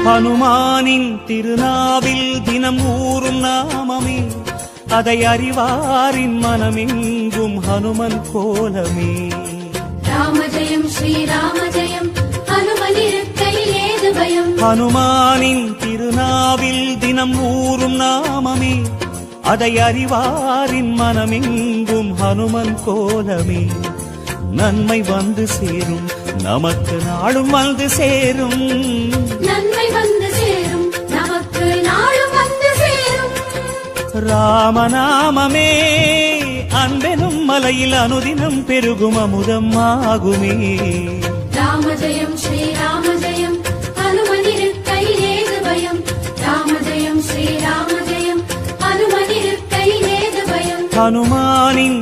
ஹனுமானின் திருநாவில் தினம் ஊறும் நாமமே, அதை அறிவாரின் மனமெங்கும் ஹனுமன் கோலமே. ராம ஜெயம் ஸ்ரீராம ஜெயம், ஹனுமனிருக்கையில் ஏது பயம். ஹனுமானின் திருநாவில் தினம் ஊறும் நாமமே, அதை அறிவாரின் மனமெங்கும் ஹனுமன் கோலமே. நன்மை வந்து சேரும், நமக்கு நாளும் வந்து சேரும். நன்மை வந்து சேரும், நமக்கு நாளும் வந்து சேரும். ராமநாமமே அன்பெனும் மலையில் அனுதினம் பெருகும் அமுதம் ஆகுமே. ராம ஜெயம் ஸ்ரீராம ஜெயம், ஹனுமனிருக்கையில் ஏது பயம். ராம ஜெயம் ஸ்ரீராம ஜெயம், ஹனுமனிருக்கையில் ஏது பயம். ஹனுமானின்